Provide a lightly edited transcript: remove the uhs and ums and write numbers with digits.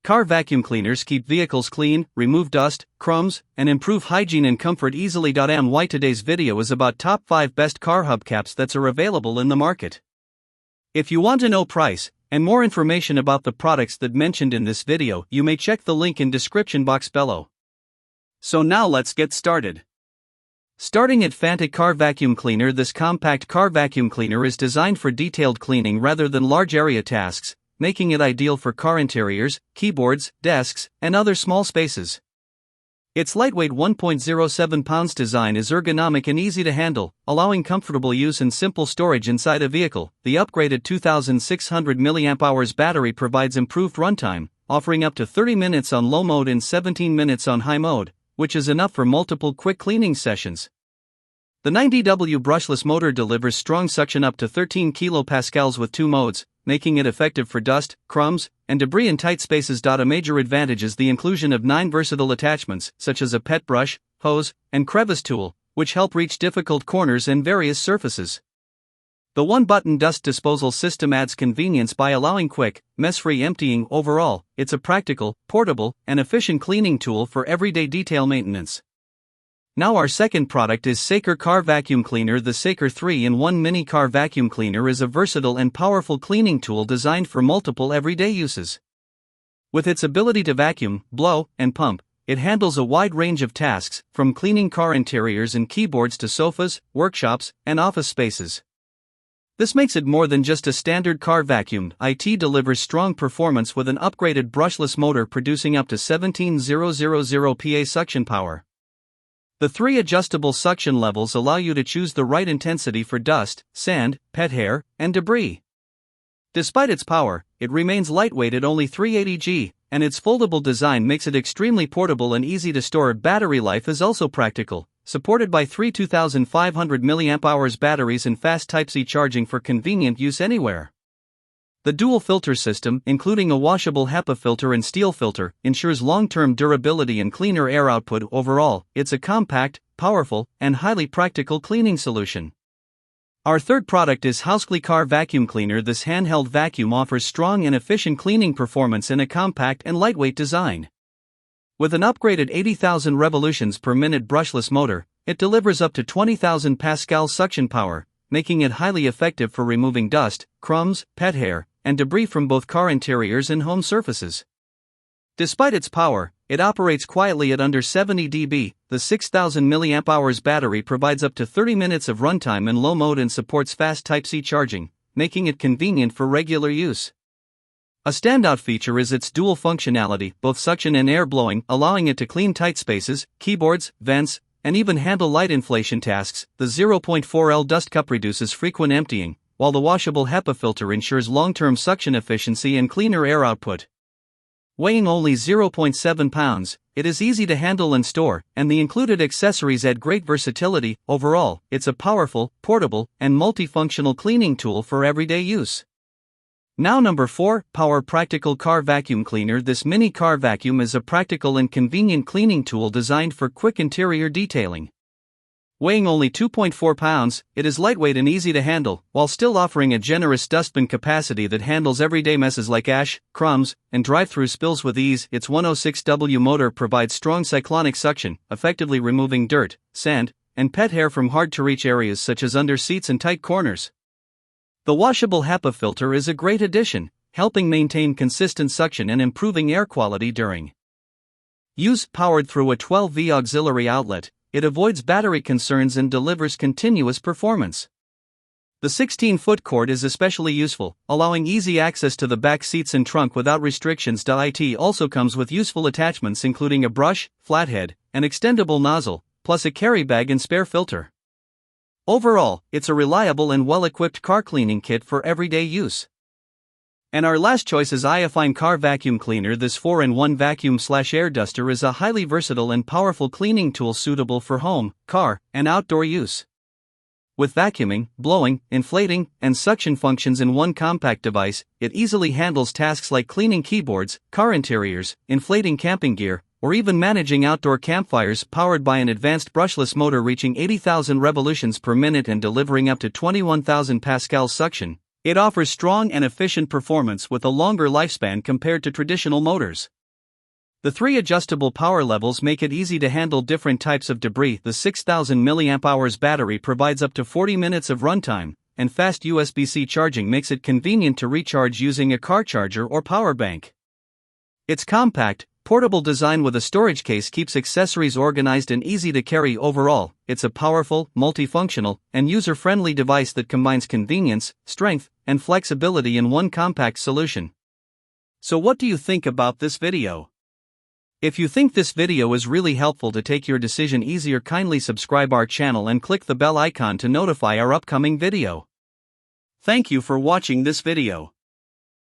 Car vacuum cleaners keep vehicles clean, remove dust, crumbs, and improve hygiene and comfort easily. My today's video is about top 5 best car hubcaps that are available in the market. If you want to know price and more information about the products that mentioned in this video, you may check the link in description box below. So now let's get started. Starting at Fanttik car vacuum cleaner. This compact car vacuum cleaner is designed for detailed cleaning rather than large area tasks, making it ideal for car interiors, keyboards, desks, and other small spaces. Its lightweight 1.07 pounds design is ergonomic and easy to handle, allowing comfortable use and simple storage inside a vehicle. The upgraded 2600 mAh battery provides improved runtime, offering up to 30 minutes on low mode and 17 minutes on high mode, which is enough for multiple quick cleaning sessions. The 90W brushless motor delivers strong suction up to 13 kPa with 2 modes, making it effective for dust, crumbs, and debris in tight spaces. A major advantage is the inclusion of 9 versatile attachments, such as a pet brush, hose, and crevice tool, which help reach difficult corners and various surfaces. The one-button dust disposal system adds convenience by allowing quick, mess-free emptying. Overall, it's a practical, portable, and efficient cleaning tool for everyday detail maintenance. Now our second product is Saker car vacuum cleaner. The Saker 3-in-1 mini car vacuum cleaner is a versatile and powerful cleaning tool designed for multiple everyday uses. With its ability to vacuum, blow, and pump, it handles a wide range of tasks, from cleaning car interiors and keyboards to sofas, workshops, and office spaces. This makes it more than just a standard car vacuum. It delivers strong performance with an upgraded brushless motor producing up to 17,000 PA suction power. The 3 adjustable suction levels allow you to choose the right intensity for dust, sand, pet hair, and debris. Despite its power, it remains lightweight at only 380 g, and its foldable design makes it extremely portable and easy to store. Battery life is also practical, supported by 3 2500 mAh batteries and fast Type-C charging for convenient use anywhere. The dual filter system, including a washable HEPA filter and steel filter, ensures long-term durability and cleaner air output. Overall, it's a compact, powerful, and highly practical cleaning solution. Our third product is Houscly car vacuum cleaner. This handheld vacuum offers strong and efficient cleaning performance in a compact and lightweight design. With an upgraded 80,000 revolutions per minute brushless motor, it delivers up to 20,000 pascal suction power, making it highly effective for removing dust, crumbs, pet hair, and debris from both car interiors and home surfaces. Despite its power, it operates quietly at under 70 dB. The 6000 mAh battery provides up to 30 minutes of runtime in low mode and supports fast Type-C charging, making it convenient for regular use. A standout feature is its dual functionality, both suction and air blowing, allowing it to clean tight spaces, keyboards, vents, and even handle light inflation tasks. The 0.4L dust cup reduces frequent emptying, while the washable HEPA filter ensures long-term suction efficiency and cleaner air output. Weighing only 0.7 pounds, it is easy to handle and store, and the included accessories add great versatility. Overall, it's a powerful, portable, and multifunctional cleaning tool for everyday use. Now number 4, Power Practical car vacuum cleaner. This mini car vacuum is a practical and convenient cleaning tool designed for quick interior detailing. Weighing only 2.4 pounds, it is lightweight and easy to handle, while still offering a generous dustbin capacity that handles everyday messes like ash, crumbs, and drive-through spills with ease. Its 106W motor provides strong cyclonic suction, effectively removing dirt, sand, and pet hair from hard-to-reach areas such as under seats and tight corners. The washable HEPA filter is a great addition, helping maintain consistent suction and improving air quality during use. Powered through a 12V auxiliary outlet, it avoids battery concerns and delivers continuous performance. The 16-foot cord is especially useful, allowing easy access to the back seats and trunk without restrictions. It also comes with useful attachments including a brush, flathead, and extendable nozzle, plus a carry bag and spare filter. Overall, it's a reliable and well-equipped car cleaning kit for everyday use. And our last choice is Iyofine car vacuum cleaner. This 4-in-1 vacuum/air duster is a highly versatile and powerful cleaning tool suitable for home, car, and outdoor use. With vacuuming, blowing, inflating, and suction functions in one compact device, it easily handles tasks like cleaning keyboards, car interiors, inflating camping gear, or even managing outdoor campfires. Powered by an advanced brushless motor reaching 80,000 revolutions per minute and delivering up to 21,000 pascal suction, it offers strong and efficient performance with a longer lifespan compared to traditional motors. The 3 adjustable power levels make it easy to handle different types of debris. The 6000 mAh battery provides up to 40 minutes of runtime, and fast USB-C charging makes it convenient to recharge using a car charger or power bank. Its compact, portable design with a storage case keeps accessories organized and easy to carry. Overall, it's a powerful, multifunctional, and user-friendly device that combines convenience, strength, and flexibility in one compact solution. So what do you think about this video? If you think this video is really helpful to take your decision easier, kindly subscribe our channel and click the bell icon to notify our upcoming video. Thank you for watching this video.